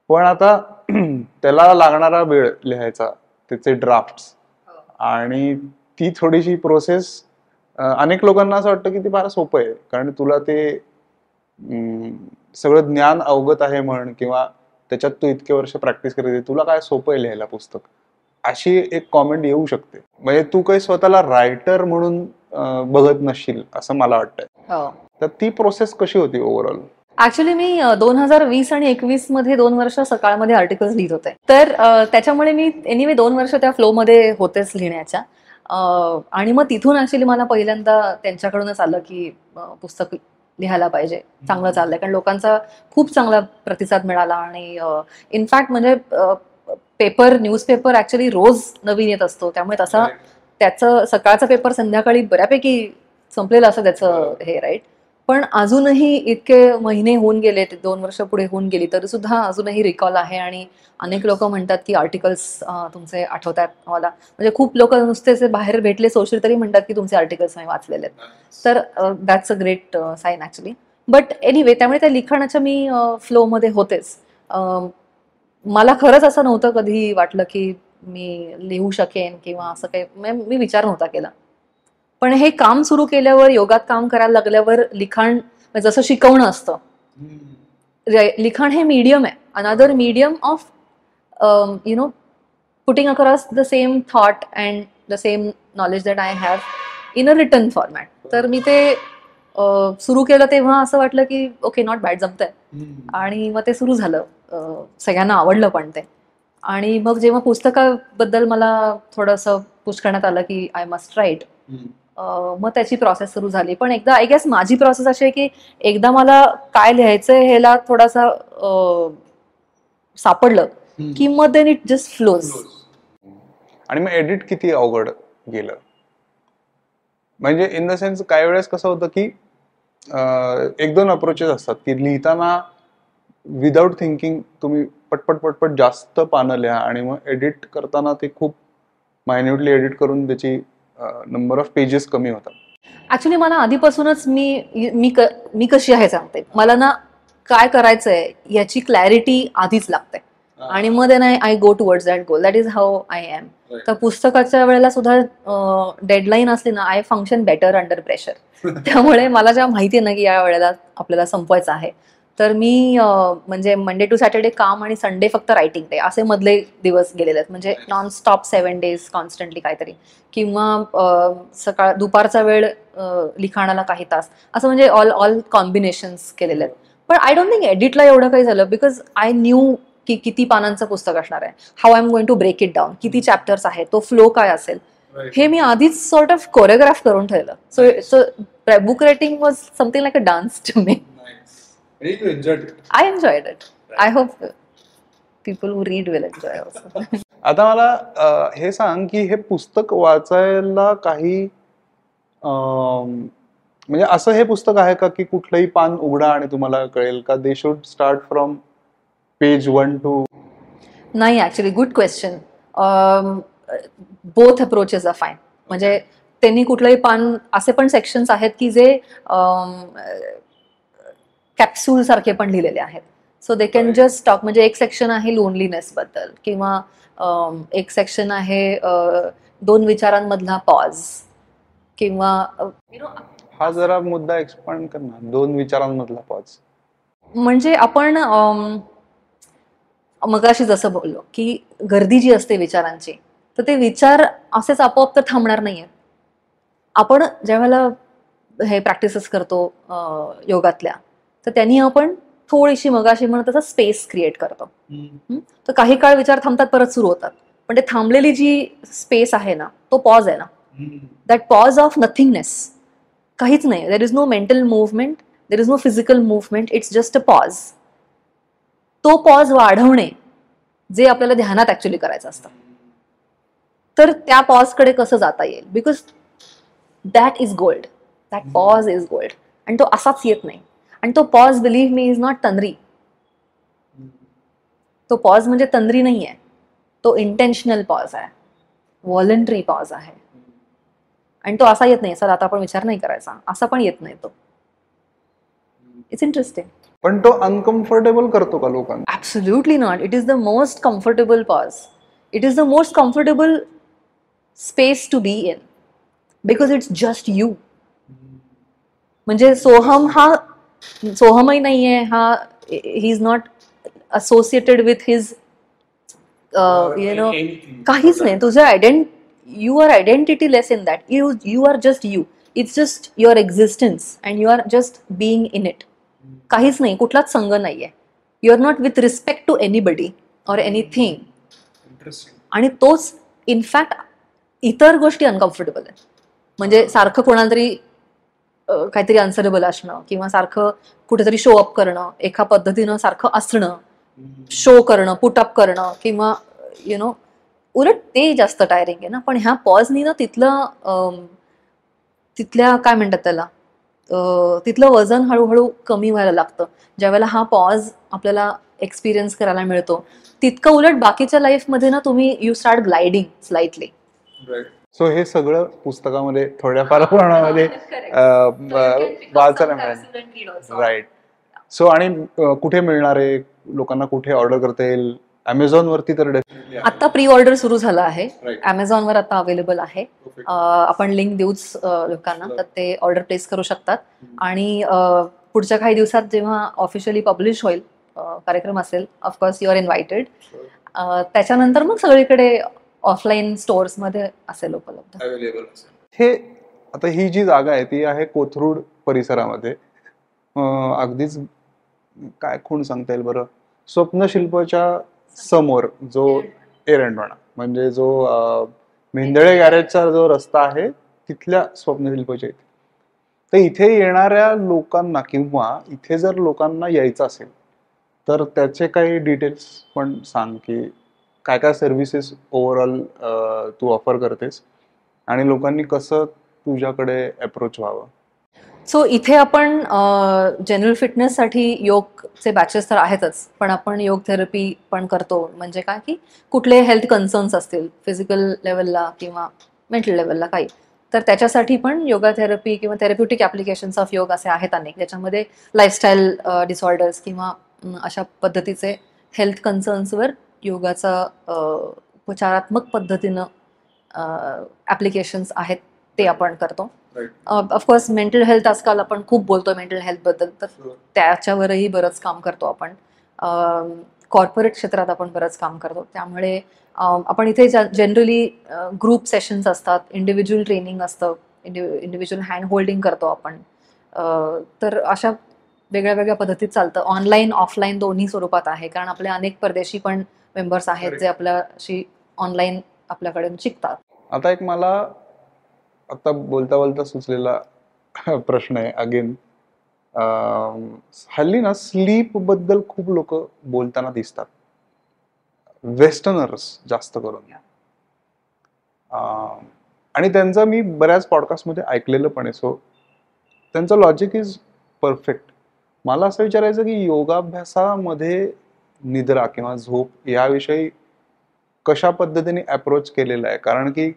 पण आता त्याला लागणारा वेळ लिहायचा, त्याचे ड्राफ्ट्स आणि ती थोडीशी प्रोसेस अनेक लोकांना असं वाटतं की ते फार सोपं आहे, कारण तुला ते सगळं ज्ञान अवगत आहे म्हण, किंवा त्याच्यात तू इतके वर्ष प्रॅक्टिस करते, तुला काय सोपं आहे लिहायला पुस्तक, अशी एक कॉमेंट येऊ शकते. म्हणजे तू काही स्वतःला रायटर म्हणून बघत नसशील असं मला वाटतंय. हो. तर ती प्रोसेस कशी होती ओव्हरऑल? ऍक्च्युली मी 2020 आणि 21 मध्ये 2 वर्ष सकाळमध्ये आर्टिकल्स लिहित होते. तर त्याच्यामुळे मी एनिवे 2 वर्ष त्या फ्लोमध्ये होतेच लिहिण्याच्या. आणि मग तिथून ऍक्च्युली मला पहिल्यांदा त्यांच्याकडूनच आलं की पुस्तक लिहायला पाहिजे, चांगलं चाललंय, कारण लोकांचा खूप चांगला प्रतिसाद मिळाला. आणि इनफॅक्ट म्हणजे पेपर, न्यूजपेपर ऍक्च्युली रोज नवीन येत असतो, त्यामुळे तसा त्याचं सकाळचा पेपर संध्याकाळी बऱ्यापैकी संपलेलं असं त्याचं हे, राईट. पण अजूनही इतके महिने होऊन गेले, 2 वर्ष पुढे होऊन गेली, तरी सुद्धा अजूनही रिकॉल आहे. आणि अनेक लोक म्हणतात की आर्टिकल्स तुमचे आठवतात मला. म्हणजे खूप लोक नुसतेच बाहेर भेटले सोशल तरी म्हणतात की तुमचे आर्टिकल्स मी वाचलेले आहेत. तर that's a great sign actually. But anyway, त्यामुळे त्या लिखाणाच्या मी फ्लोमध्ये होतेच. मला खरंच असं नव्हतं कधी वाटलं की मी लिहू शकेन किंवा असं काही, मी विचार नव्हता केला. पण हे काम सुरू केल्यावर, योगात काम करायला लागल्यावर, लिखाण जसं शिकवणं असतं, लिखाण हे मीडियम आहे, another medium of putting across the same thought and the same knowledge that I have in a return format. तर मी ते सुरू केलं तेव्हा असं वाटलं की ओके, नॉट बॅड, जमतंय. आणि मग ते सुरू झालं, सगळ्यांना आवडलं पण ते. आणि मग जेव्हा पुस्तकाबद्दल मला थोडंसं पुश करण्यात आलं की आय मस्ट राईट, मग त्याची प्रोसेस सुरू झाली. पण एकदा आय गेस माझी प्रोसेस अशी आहे की एकदा मला काय लिहायचंय ह्याला थोडासा सापडलं की मग देन इट जस्ट फ्लोज. आणि मग एडिट किती अवघड गेलं? म्हणजे इन द सेन्स काही वेळेस कसं होतं की 1-2 अप्रोचेस असतात की लिहिताना विदाउट थिंकिंग तुम्ही पटपट पटपट जास्त पानं लिहा, आणि मग एडिट करताना ते खूप मायन्युटली एडिट करून त्याची नंबर ऑफ पेजेस कमी होतात. ऍक्च्युली मला आधीपासूनच मी कशी आहे सांगते. मला ना काय करायचंय याची क्लॅरिटी आधीच लागते, आणि मग then I go towards that goal. That is how I am. तर पुस्तकाच्या वेळेला सुद्धा डेडलाईन असली ना, I function better under pressure. त्यामुळे मला जेव्हा माहिती आहे ना की या वेळेला आपल्याला संपवायचं आहे, तर मी म्हणजे मंडे टू सॅटर्डे काम आणि संडे फक्त रायटिंग डे असे मधले दिवस गेलेले आहेत. म्हणजे नॉन स्टॉप 7 days कॉन्स्टंटली काहीतरी, किंवा दुपारचा वेळ लिखाणाला काही तास, असं म्हणजे ऑल कॉम्बिनेशन्स केलेले आहेत. पण आय डोंट थिंक एडिटला एवढं काही झालं, बिकॉज आय न्यू की किती पानांचं पुस्तक असणार आहे, how I am going to break it down, किती चॅप्टर्स आहेत, तो फ्लो काय असेल, हे मी आधीच सॉर्ट ऑफ कोरिओग्राफ करून ठेवलं. So book writing was something like a dance to me. I enjoyed it. I hope people who read will enjoy also. आता मला हे सांग की हे पुस्तक वाचायला काही म्हणजे असं हे पुस्तक आहे का की कुठलंही पान उघडा आणि तुम्हाला कळेल का? They should start from page 1 to... नाही, actually good question. Both approaches are fine. म्हणजे त्यांनी कुठलंही पान, असे पण सेक्शन्स आहेत की जे कॅप्सूल सारखे पण लिहिलेले आहेत. So they can just talk. म्हणजे एक सेक्शन आहे लोनलीनेस बद्दल, किंवा एक सेक्शन आहे 2 विचारांमधला पॉज, किंवा हा जरा मुद्दा एक्सपांड कर ना, 2 विचारांमधला पॉज. म्हणजे आपण मगाशी जसं बोललो की गर्दी जी असते विचारांची, तर ते विचार असेच आपोआप तर थांबणार नाहीये. आपण ज्यावेळेला हे प्रॅक्टिसेस करतो योगातल्या, तर त्यांनी आपण थोडीशी मगाशी म्हणत तसं स्पेस क्रिएट करतो. तर काही काळ विचार थांबतात, परत सुरू होतात. पण ते थांबलेली जी स्पेस आहे ना, तो पॉज आहे ना, दॅट पॉज ऑफ नथिंगनेस. काहीच नाही, there is no mental movement, there is no physical movement, it's just a pause. तो पॉज वाढवणे जे आपल्याला ध्यानात ऍक्च्युली करायचं असतं, तर त्या पॉजकडे कसं जाता येईल, because that is gold. That pause is gold. आणि तो असाच येत नाही. आणि तो pause, believe me, is not तंद्री. तो पॉज म्हणजे तंद्री नाही आहे, तो इंटेन्शनल पॉज आहे, व्हॉलंटरी पॉज आहे. आणि तो असा येत नाही, सर आता आपण विचार नाही करायचा, असा पण येत नाही तो. It's interesting. पण तो अनकम्फर्टेबल करतो का लोकांना? Absolutely not. It is the most comfortable pause. It is the most comfortable space to be in. Because it's just you. म्हणजे सोहमही नाहीये हा, he is not associated with his काहीच नाही. तुझं you are identity less in that. You are just you. It's just your existence and you are just being in it. काहीच नाही, कुठलाच संघ नाहीये. You are not with respect to anybody or anything. आणि तोच इनफॅक्ट इतर गोष्टी uncomfortable आहेत. म्हणजे सारखं कोणाला तरी काहीतरी अनसरेबल असणं किंवा सारखं कुठेतरी शो अप करणं, एका पद्धतीनं सारखं असणं, शो करणं, पुटअप करणं किंवा उलट ते जास्त टायरिंग आहे ना. पण ह्या पॉजनी ना तिथल्या काय म्हणतात त्याला, तिथलं वजन हळूहळू कमी व्हायला लागतं. ज्यावेळेला हा पॉज आपल्याला एक्सपिरियन्स करायला मिळतो, तितकं उलट बाकीच्या लाईफमध्ये ना तुम्ही you start gliding slightly. So हे सगळं पुस्तकामध्ये थोड्याफार प्रमाणामध्ये वाचायला मिळेल. राईट. सो आणि कुठे मिळणार आहे, लोकांना कुठे ऑर्डर करता येईल? अमेझॉन वरती तर डेफिनेटली आता प्री ऑर्डर सुरू झालं आहे. अमेझॉनवर आता अवेलेबल आहे. आपण लिंक देऊच लोकांना, तर ते ऑर्डर प्लेस करू शकतात. आणि पुढच्या काही दिवसात जेव्हा ऑफिशियली पब्लिश होईल, कार्यक्रम असेल, ऑफकोर्स यू आर इन्व्हायटेड. त्याच्यानंतर मग सगळीकडे ऑफलाईन स्टोअर्स मध्ये असेल उपलब्ध. हे आता ही जी जागा आहे ती आहे कोथरूड परिसरामध्ये. अगदीच काय खूण सांगता येईल बरं, स्वप्नशिल्पच्या समोर जो एरंडवणा म्हणजे जो मेंदळे गॅरेजचा जो रस्ता आहे तिथल्या स्वप्नशिल्पच्या इथे. तर इथे येणाऱ्या लोकांना किंवा इथे जर लोकांना यायचं असेल तर त्याचे काही डिटेल्स पण सांग, की काय काय सर्व्हिसेस ओव्हरऑल तू ऑफर करतेस आणि लोकांनी कसं तुझ्याकडे अप्रोच व्हावं. सो इथे आपण जनरल फिटनेससाठी योगचे बॅचेस तर आहेतच, पण आपण योग थेरपी पण करतो. म्हणजे काय की कुठले हेल्थ कन्सर्न्स असतील फिजिकल लेवलला किंवा मेंटल लेवलला काही, तर त्याच्यासाठी पण योगा थेरपी किंवा थेरप्युटिक ॲप्लिकेशन्स ऑफ योग असे आहेत अनेक, ज्याच्यामध्ये लाईफस्टाईल डिसऑर्डर्स किंवा अशा पद्धतीचे हेल्थ कन्सर्न्सवर योगाचा उपचारात्मक पद्धतीनं ॲप्लिकेशन्स आहेत, ते आपण करतो. ऑफकोर्स मेंटल हेल्थ आजकाल आपण खूप बोलतो मेंटल हेल्थबद्दल, तर त्याच्यावरही बरंच काम करतो आपण. कॉर्पोरेट क्षेत्रात आपण बरंच काम करतो. त्यामुळे आपण इथे जनरली ग्रुप सेशन्स असतात, इंडिव्हिज्युअल ट्रेनिंग असतं, इंडिव्हिज्युअल हँड होल्डिंग करतो आपण. तर अशा वेगळ्या वेगळ्या पद्धतीत चालतं. ऑनलाईन ऑफलाईन दोन्ही स्वरूपात आहे, कारण आपले अनेक परदेशी पण मेंबर्स आहेत जे आपल्याशी ऑनलाईन आपल्याकडे शिकतात. आता एक मला आता बोलता बोलता सुचलेला प्रश्न आहे अगेन. हल्ली ना स्लीप बद्दल खूप लोक बोलताना दिसतात, वेस्टर्नर्स जास्त करून. आणि त्यांचं मी बऱ्याच पॉडकास्टमध्ये ऐकलेलं पण आहे. सो त्यांचं लॉजिक इज परफेक्ट. मला असं विचारायचं की योगाभ्यासामध्ये निद्रा किंवा झोप याविषयी कशा पद्धतीने अप्रोच केलेला आहे. कारण की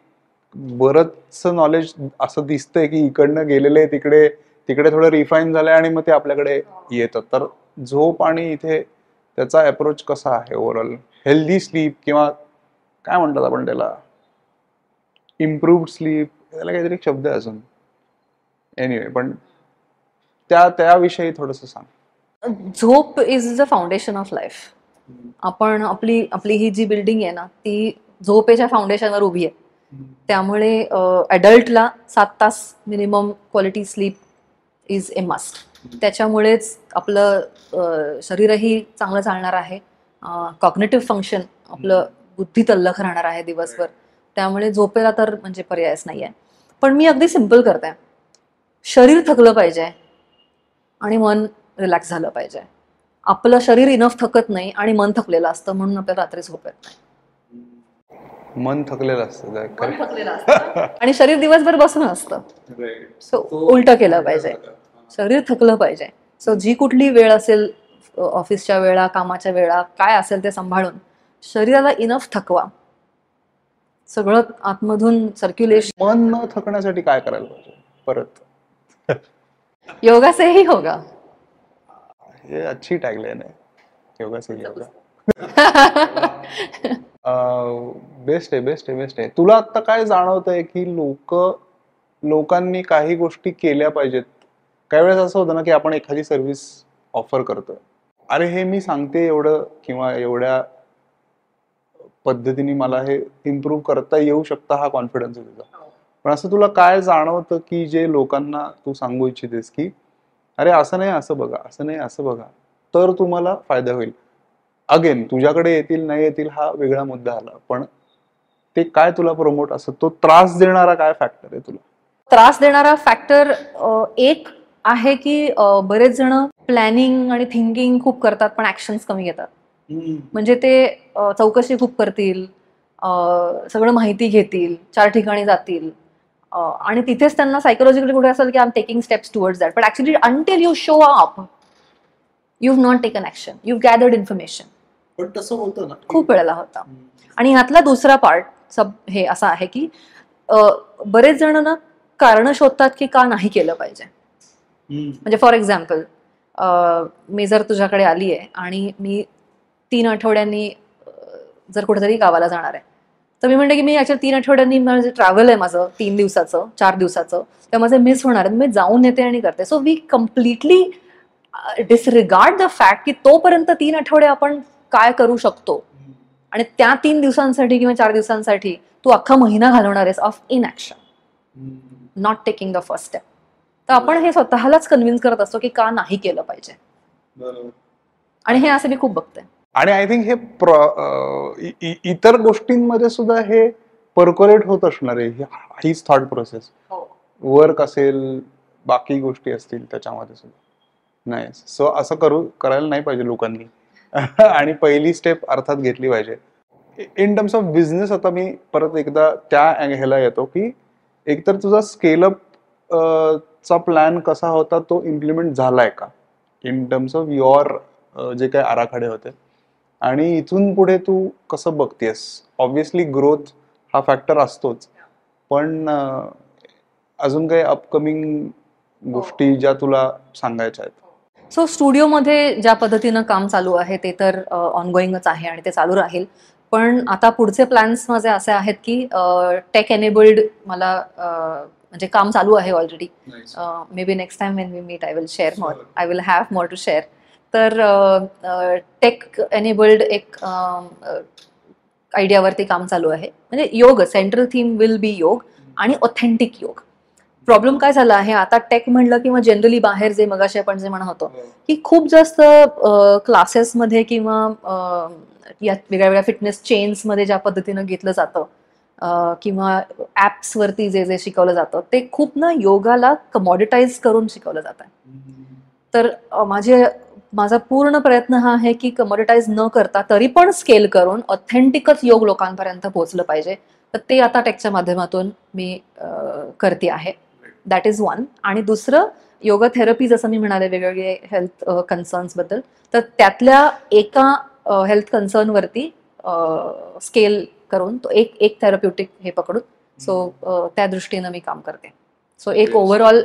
बरंचसं नॉलेज असं दिसतंय की इकडनं गेलेलं आहे तिकडे, तिकडे थोडं रिफाईन झालंय आणि मग ते आपल्याकडे येतं. तर झोप आणि इथे त्याचा अप्रोच कसा आहे ओव्हरऑल? हेल्दी स्लीप किंवा काय म्हणतात आपण त्याला, इम्प्रूव्ड स्लीप, त्याला काहीतरी शब्द आहे अजून. एनिवे, पण त्याविषयी थोडस सांग. झोप is the foundation of life. आपण आपली ही जी बिल्डिंग आहे ना, ती झोपेच्या फाउंडेशनवर उभी आहे. त्यामुळे अडल्टला 7 तास minimum quality sleep is a must. त्याच्यामुळेच आपलं शरीरही चांगलं चालणार आहे, कॉग्निटिव्ह फंक्शन आपलं बुद्धी तल्लख राहणार आहे दिवसभर. त्यामुळे झोपेला तर म्हणजे पर्यायच नाही आहे. पण मी अगदी सिम्पल करते, शरीर थकलं पाहिजे आणि मन रिलॅक्स झालं पाहिजे. आपलं शरीर इनफ थकत नाही आणि मन थकलेलं असतं, म्हणून आपल्याला रात्री झोप येत नाही. मन थकलेलं असतं आणि शरीर दिवसभर बसून असतं. सो उलट केलं पाहिजे, शरीर थकलं पाहिजे. सो जी कुठली वेळ असेल, ऑफिसच्या वेळा, कामाच्या वेळा, काय असेल ते सांभाळून शरीराला इनफ थकवा. सगळं आतमधून सर्क्युलेशन. मन न थकण्यासाठी काय करायला पाहिजे परत? योगा से ही होगा. हे अच्छी टॅगलाईन आहे, योगा से ही होगा. बेस्ट आहे. तुला आता काय जाणवतंय की लोकांनी काही गोष्टी केल्या पाहिजेत. काही वेळेस असं होतं ना की आपण एखादी सर्व्हिस ऑफर करतोय, अरे हे मी सांगते एवढं किंवा एवढ्या पद्धतीने मला हे इम्प्रूव्ह करता येऊ शकता, हा कॉन्फिडन्स आहे तुझा. पण असं तुला काय जाणवतं की जे लोकांना तू सांगू इच्छितेस की अरे असं नाही असं बघा, असं नाही असं बघा, तर तुम्हाला फायदा होईल. अगेन तुझ्याकडे येतील नाही येतील हा वेगळा मुद्दा आला, पण ते काय तुला प्रमोट, असं तो त्रास देणारा काय फॅक्टर आहे तुला? त्रास देणारा फॅक्टर एक आहे की बरेच जण प्लॅनिंग आणि थिंकिंग खूप करतात पण ऍक्शन्स कमी घेतात. म्हणजे ते चौकशी खूप करतील, सगळं माहिती घेतील, 4 ठिकाणी जातील आणि तिथेच त्यांना सायकोलॉजिकली कुठे असेल की I am taking steps towards that, but actually until you show up you have not taken action, you have gathered information. पण तसं होतं ना खूप वेळेला होतं. आणि ह्यातला दुसरा पार्ट हे असा आहे की बरेच जण ना कारण शोधतात की का नाही केलं पाहिजे. म्हणजे फॉर एक्झाम्पल, मी जर तुझ्याकडे आली आहे आणि मी 3 आठवड्यांनी जर कुठेतरी गावाला जाणार आहे, तर मी म्हणते की मी याच्या 3 आठवड्यांनी माझं ट्रॅव्हल आहे, माझं 3 दिवसाचं 4 दिवसाचं, त्या माझे मिस होणार आहे, मी जाऊन येते आणि करते. So we completely disregard the fact की तोपर्यंत 3 आठवडे आपण काय करू शकतो, आणि त्या 3 दिवसांसाठी किंवा 4 दिवसांसाठी तू अख्खा महिना घालवणार आहेस of inaction, not taking the first step. तर आपण हे स्वतःलाच कन्व्हिन्स करत असतो की का नाही केलं पाहिजे. आणि हे असं मी खूप बघते. आणि आय थिंक हे इतर गोष्टींमध्ये सुद्धा हे पर्कोलेट होत असणार आहे, हीच थॉट प्रोसेस. वर्क असेल, बाकी गोष्टी असतील त्याच्यामध्ये सुद्धा नाही. सो असं करायला नाही पाहिजे लोकांनी. आणि पहिली स्टेप अर्थात घेतली पाहिजे. इन टर्म्स ऑफ बिझनेस आता मी परत एकदा त्या ह्याला येतो की एकतर तुझा स्केलअप चा प्लॅन कसा होता, तो इम्प्लिमेंट झालाय का इन टर्म्स ऑफ युअर जे काही आराखडे होते, आणि इथून पुढे तू कसं बघतेस. ऑब्व्हियसली ग्रोथ हा फॅक्टर असतोच, पण अजून काही अपकमिंग गोष्टी ज्या तुला सांगायच्या आहेत? सो स्टुडिओमध्ये ज्या पद्धतीनं काम चालू आहे ते तर ऑनगोईंगच आहे आणि ते चालू राहील. पण आता पुढचे प्लॅन्स माझे असे आहेत की टेक एनेबल्ड मला म्हणजे काम चालू आहे already. Maybe next time when we meet I will share more, I will have more to share. तर टेक एनेबल्ड एक आयडियावरती काम चालू आहे. म्हणजे योग, सेंट्रल थीम विल बी योग आणि ऑथेंटिक योग. प्रॉब्लेम काय झाला आहे आता, टेक म्हणलं किंवा जनरली बाहेर जे मगाशी आपण जे म्हणत होतो की खूप जास्त क्लासेसमध्ये किंवा या वेगळ्या वेगळ्या फिटनेस चेन्समध्ये ज्या पद्धतीनं घेतलं जातं किंवा ॲप्सवरती जे जे शिकवलं जातं ते खूप ना योगाला कमॉडिटाईज करून शिकवलं जातं. तर माझा पूर्ण प्रयत्न हा आहे की कमॉडिटाईज न करता तरी पण स्केल करून ऑथेंटिकच योग लोकांपर्यंत पोहोचलं पाहिजे. तर ते आता टेकच्या माध्यमातून मी करते आहे. That is one. आणि दुसरं, योगा थेरपी जसं मी म्हणाले वेगवेगळे हेल्थ कन्सर्न्सबद्दल, तर त्यातल्या एका हेल्थ कन्सर्नवरती स्केल करून तो एक थेरप्युटिक हे पकडून सो त्या दृष्टीनं मी काम करते. सो एक ओव्हरऑल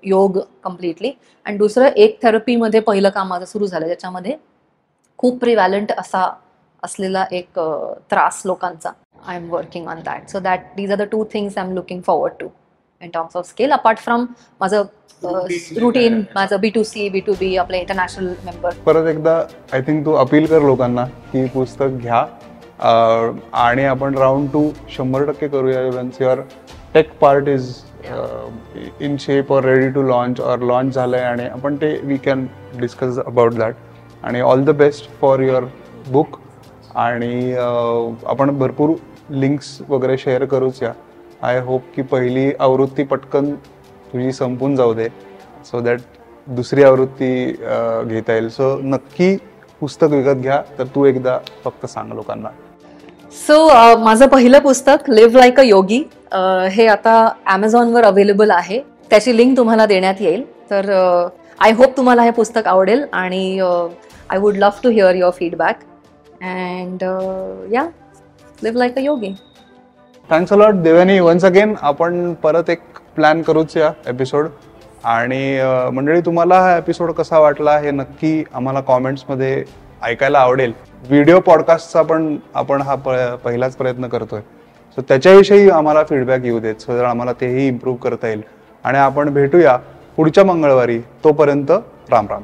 योग कम्प्लिटली, आणि दुसरं एक थेरपीमध्ये पहिलं काम माझं सुरू झालं ज्याच्यामध्ये खूप प्रिव्हॅलंट असलेला एक त्रास लोकांचा. I am working on that. So these are the 2 things I am looking forward to in terms of scale, apart from माझं रुटीन, माझं B2C B2B आपले इंटरनॅशनल मेंबर. परत एकदा आय थिंक तू अपील कर लोकांना की पुस्तक घ्या आणि आपण राऊंड 2 100% करूया. Once your tech part is in shape और रेडी टू लॉन्च और लॉन्च झालंय आणि आपण ते we can discuss about that. आणि all the best for your book. आणि आपण भरपूर लिंक्स वगैरे शेअर करूच या. आय होप की पहिली आवृत्ती पटकन तुझी संपून जाऊ दे, सो दॅट दुसरी आवृत्ती घेता येईल. सो नक्की पुस्तक विकत घ्या. तर तू एकदा फक्त सांग लोकांना. सो माझं पहिलं पुस्तक लिव्ह लाईक अ योगी हे आता ॲमेझॉनवर अवेलेबल आहे. त्याची लिंक तुम्हाला देण्यात येईल. तर आय होप तुम्हाला हे पुस्तक आवडेल आणि I would love to hear your feedback. And yeah, live like a yogi. Thanks a lot Devani. Once again आपण परत एक प्लॅन करूच या एपिसोड. आणि मंडळी, तुम्हाला हा एपिसोड कसा वाटला हे नक्की आम्हाला सो त्याच्याविषयी आम्हाला फीडबॅक येऊ देत, सो आम्हाला तेही इम्प्रूव्ह करता येईल. आणि आपण भेटूया पुढच्या मंगळवारी. तोपर्यंत राम राम.